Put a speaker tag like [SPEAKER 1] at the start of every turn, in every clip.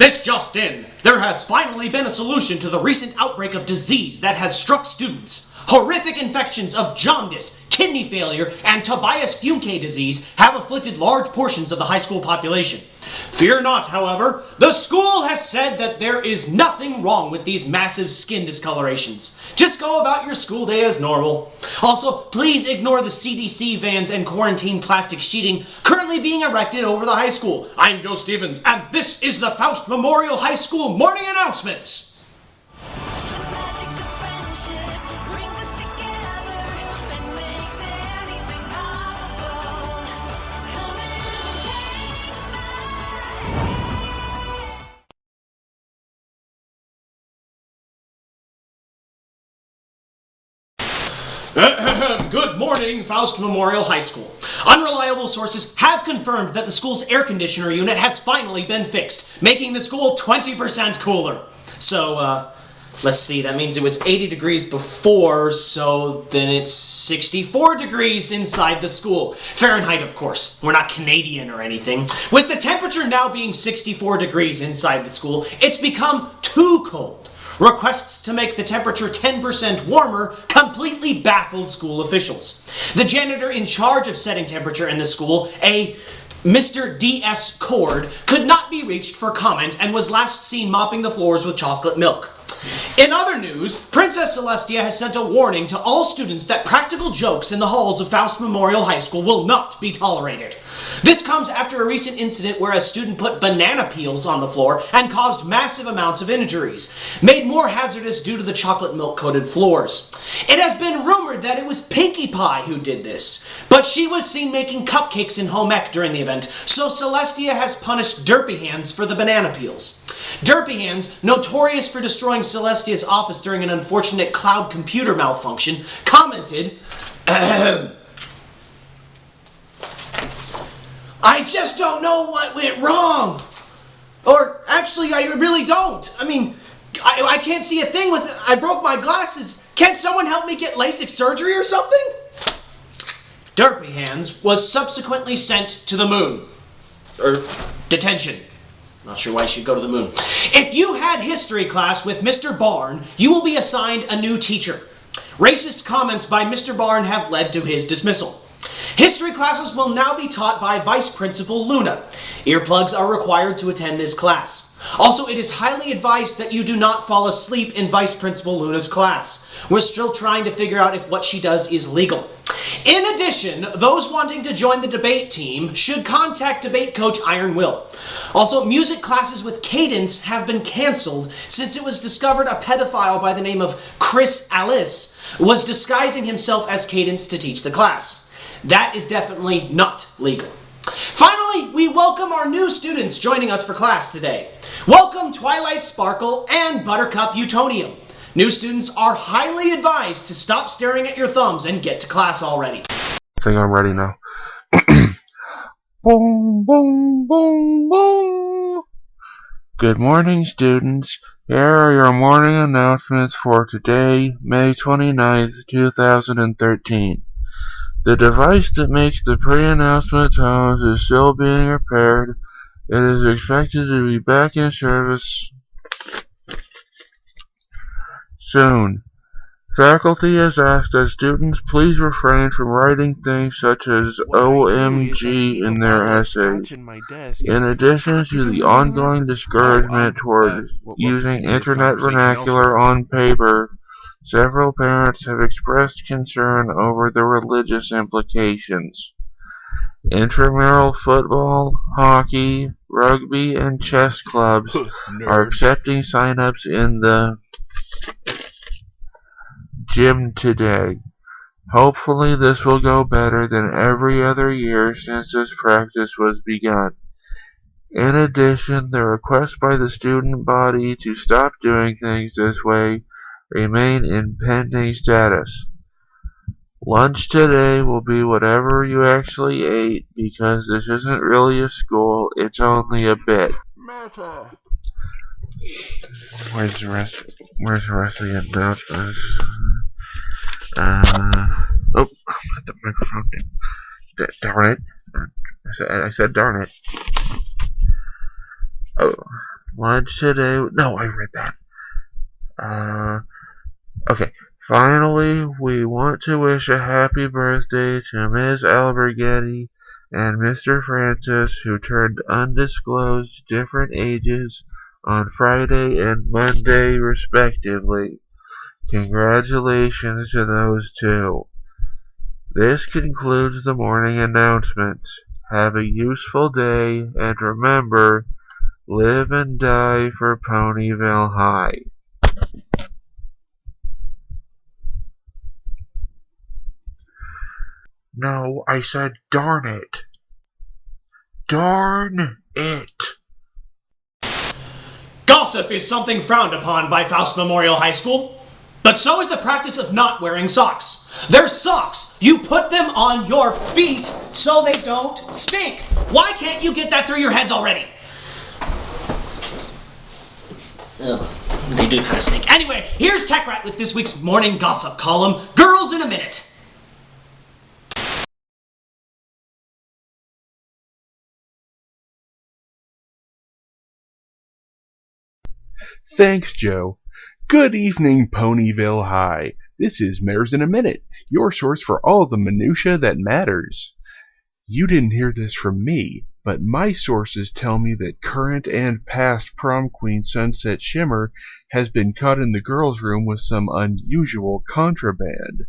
[SPEAKER 1] This just in, there has finally been a solution to the recent outbreak of disease that has struck students. Horrific infections of jaundice, kidney failure, and Tobias Funke disease have afflicted large portions of the high school population. Fear not, however, the school has said that there is nothing wrong with these massive skin discolorations. Just go about your school day as normal. Also, please ignore the CDC vans and quarantine plastic sheeting currently being erected over the high school. I'm Joe Stevens, and this is the Faust Memorial High School morning announcements. Good morning, Faust Memorial High School. Unreliable sources have confirmed that the school's air conditioner unit has finally been fixed, making the school 20% cooler. So, let's see, that means it was 80 degrees before, so then it's 64 degrees inside the school. Fahrenheit, of course. We're not Canadian or anything. With the temperature now being 64 degrees inside the school, it's become too cold. Requests to make the temperature 10% warmer completely baffled school officials. The janitor in charge of setting temperature in the school, a Mr. D.S. Cord, could not be reached for comment and was last seen mopping the floors with chocolate milk. In other news, Princess Celestia has sent a warning to all students that practical jokes in the halls of Faust Memorial High School will not be tolerated. This comes after a recent incident where a student put banana peels on the floor and caused massive amounts of injuries, made more hazardous due to the chocolate milk-coated floors. It has been rumored that it was Pinkie Pie who did this, but she was seen making cupcakes in home ec during the event, so Celestia has punished Derpy Hands for the banana peels. Derpy Hands, notorious for destroying Celestia's office during an unfortunate cloud computer malfunction, commented, I just don't know what went wrong. Or, actually, I really don't. I mean, I can't see a thing with it. I broke my glasses. Can't someone help me get LASIK surgery or something? Derpy Hands was subsequently sent to the moon. Or detention. Not sure why she'd go to the moon. If you had history class with Mr. Barn, you will be assigned a new teacher. Racist comments by Mr. Barn have led to his dismissal. History classes will now be taught by Vice Principal Luna. Earplugs are required to attend this class. Also, it is highly advised that you do not fall asleep in Vice Principal Luna's class. We're still trying to figure out if what she does is legal. In addition, those wanting to join the debate team should contact debate coach Iron Will. Also, music classes with cadence have been canceled since it was discovered a pedophile by the name of Chris Alice was disguising himself as cadence to teach the class. That is definitely not legal. Finally, we welcome our new students joining us for class today. Welcome Twilight Sparkle and Buttercup Utonium. New students are highly advised to stop staring at your thumbs and get to class already.
[SPEAKER 2] I think I'm ready now. Boom, boom, boom, boom. Good morning, students. Here are your morning announcements for today, May 29th, 2013. The device that makes the pre-announcement tones is still being repaired. It is expected to be back in service soon. Faculty has asked that students please refrain from writing things such as OMG in their essays. In addition to the ongoing discouragement toward using internet vernacular on paper, several parents have expressed concern over the religious implications. Intramural football, hockey, rugby, and chess clubs are accepting sign-ups in the gym today. Hopefully this will go better than every other year since this practice was begun. In addition, the request by the student body to stop doing things this way remain in pending status. Lunch today will be whatever you actually ate because this isn't really a school, it's only a bit. Where's the rest of the announcements? Oh, let the microphone down. Darn it. I said darn it. Oh, lunch today. No, I read that. Okay. Finally, we want to wish a happy birthday to Ms. Alberghetti and Mr. Francis, who turned undisclosed different ages on Friday and Monday, respectively. Congratulations to those two. This concludes the morning announcements. Have a useful day, and remember, live and die for Ponyville High. No, I said darn it. Darn it.
[SPEAKER 1] Gossip is something frowned upon by Faust Memorial High School, but so is the practice of not wearing socks. They're socks. You put them on your feet so they don't stink. Why can't you get that through your heads already? Ugh, they do kind of stink. Anyway, here's Tech Rat with this week's morning gossip column, Girls in a Minute.
[SPEAKER 3] Thanks, Joe. Good evening, Ponyville High. This is Mares in a Minute, your source for all the minutia that matters. You didn't hear this from me, but my sources tell me that current and past prom queen Sunset Shimmer has been caught in the girls' room with some unusual contraband.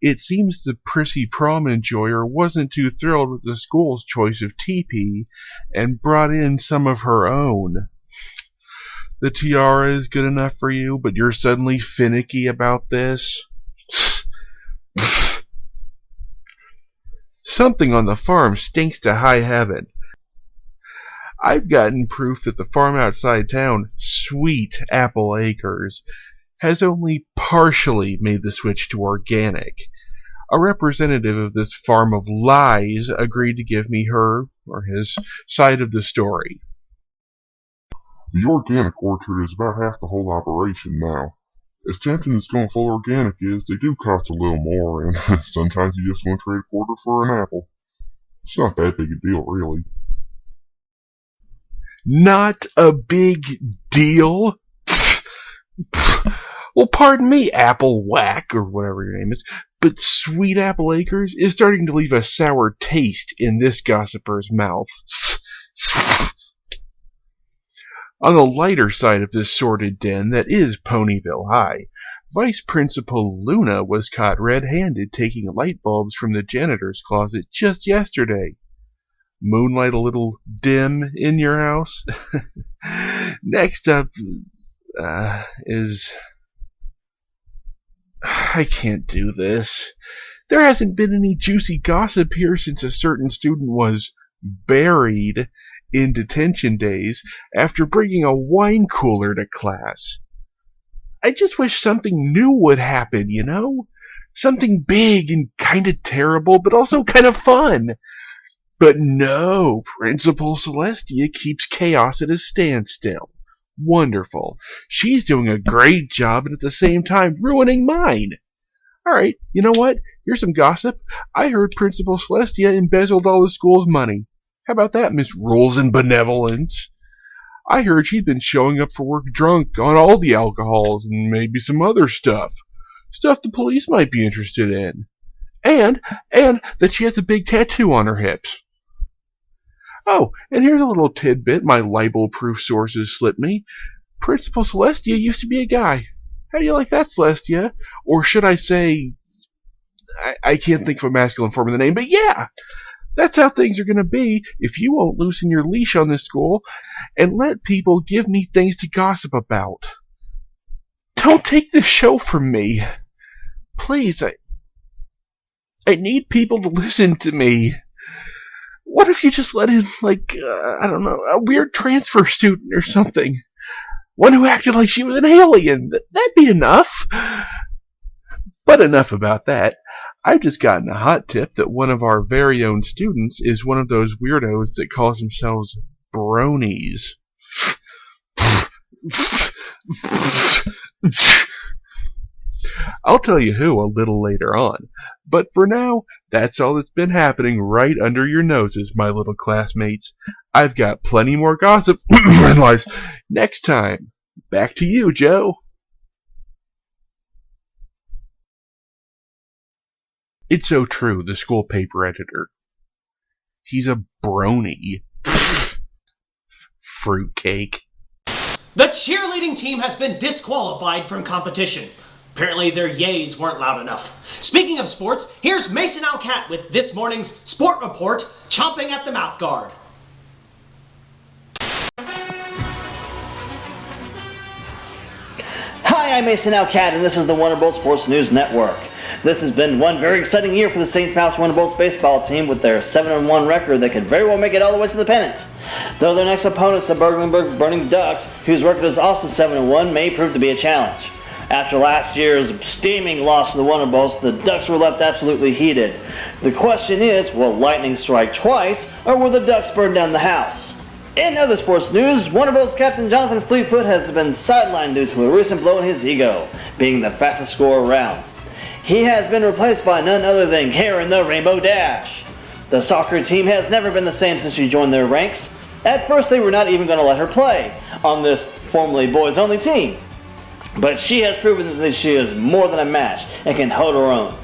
[SPEAKER 3] It seems the prissy prom enjoyer wasn't too thrilled with the school's choice of teepee and brought in some of her own. The tiara is good enough for you, but you're suddenly finicky about this? Something on the farm stinks to high heaven. I've gotten proof that the farm outside town, Sweet Apple Acres, has only partially made the switch to organic. A representative of this farm of lies agreed to give me her, or his, side of the story.
[SPEAKER 4] The organic orchard is about half the whole operation now. As tempting as going full organic is, they do cost a little more, and sometimes you just want to trade a quarter for an apple. It's not that big a deal, really.
[SPEAKER 3] Not a big deal? Well, pardon me, Apple Whack, or whatever your name is, but Sweet Apple Acres is starting to leave a sour taste in this gossiper's mouth. On the lighter side of this sordid den that is Ponyville High, Vice Principal Luna was caught red-handed taking light bulbs from the janitor's closet just yesterday. Moonlight a little dim in your house? Next up is... I can't do this. There hasn't been any juicy gossip here since a certain student was buried in detention days after bringing a wine cooler to class. I just wish something new would happen, you know? Something big and kind of terrible, but also kind of fun. But no, Principal Celestia keeps chaos at a standstill. Wonderful. She's doing a great job and at the same time ruining mine. Alright, you know what? Here's some gossip. I heard Principal Celestia embezzled all the school's money. How about that, Miss Rules and Benevolence? I heard she'd been showing up for work drunk on all the alcohols and maybe some other stuff. Stuff the police might be interested in. And that she has a big tattoo on her hips. Oh, and here's a little tidbit my libel-proof sources slipped me. Principal Celestia used to be a guy. How do you like that, Celestia? Or should I say... I can't think of a masculine form of the name, but yeah! That's how things are going to be if you won't loosen your leash on this school and let people give me things to gossip about. Don't take this show from me. Please, I need people to listen to me. What if you just let in, I don't know, a weird transfer student or something? One who acted like she was an alien. That'd be enough. But enough about that. I've just gotten a hot tip that one of our very own students is one of those weirdos that calls themselves bronies. I'll tell you who a little later on. But for now, that's all that's been happening right under your noses, my little classmates. I've got plenty more gossip and lies next time. Back to you, Joe. It's so true, the school paper editor. He's a brony. Fruitcake.
[SPEAKER 1] The cheerleading team has been disqualified from competition. Apparently their yays weren't loud enough. Speaking of sports, here's Mason Alcat with this morning's Sport Report, chomping at the mouth guard.
[SPEAKER 5] Hi, I'm Mason Alcat, and this is the Wonderbolt Sports News Network. This has been one very exciting year for the St. Faust Wonderbolts baseball team with their 7-1 record that could very well make it all the way to the pennant. Though their next opponents, the Bergenberg Burning Ducks, whose record is also 7-1, may prove to be a challenge. After last year's steaming loss to the Wonderbolts, the Ducks were left absolutely heated. The question is, will lightning strike twice, or will the Ducks burn down the house? In other sports news, Wonderbolts captain Jonathan Fleetfoot has been sidelined due to a recent blow in his ego, being the fastest scorer around. He has been replaced by none other than Karen the Rainbow Dash. The soccer team has never been the same since she joined their ranks. At first they were not even going to let her play on this formerly boys-only team. But she has proven that she is more than a match and can hold her own.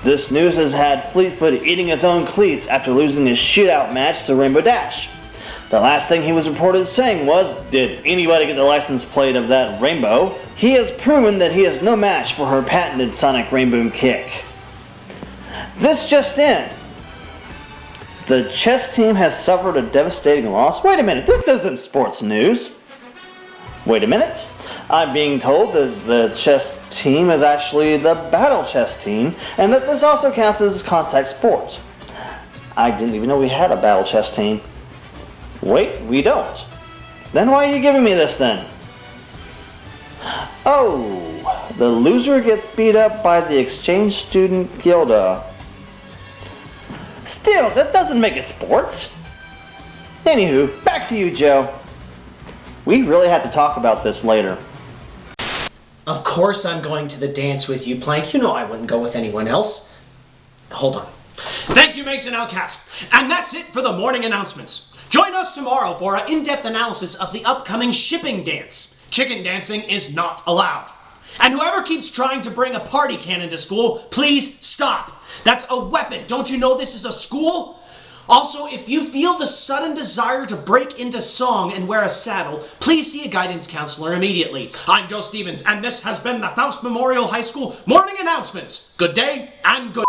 [SPEAKER 5] This news has had Fleetfoot eating his own cleats after losing his shootout match to Rainbow Dash. The last thing he was reported saying was, "Did anybody get the license plate of that rainbow?" He has proven that he is no match for her patented sonic rainbow kick. This just in. The chess team has suffered a devastating loss. Wait a minute, this isn't sports news. Wait a minute. I'm being told that the chess team is actually the battle chess team, and that this also counts as contact sport. I didn't even know we had a battle chess team. Wait, we don't. Then why are you giving me this then? Oh, the loser gets beat up by the exchange student Gilda. Still, that doesn't make it sports. Anywho, back to you, Joe. We really have to talk about this later.
[SPEAKER 1] Of course I'm going to the dance with you, Plank. You know I wouldn't go with anyone else. Hold on. Thank you, Mason Alcat. And that's it for the morning announcements. Join us tomorrow for an in-depth analysis of the upcoming shipping dance. Chicken dancing is not allowed. And whoever keeps trying to bring a party cannon to school, please stop. That's a weapon. Don't you know this is a school? Also, if you feel the sudden desire to break into song and wear a saddle, please see a guidance counselor immediately. I'm Joe Stevens, and this has been the Faust Memorial High School Morning Announcements. Good day and good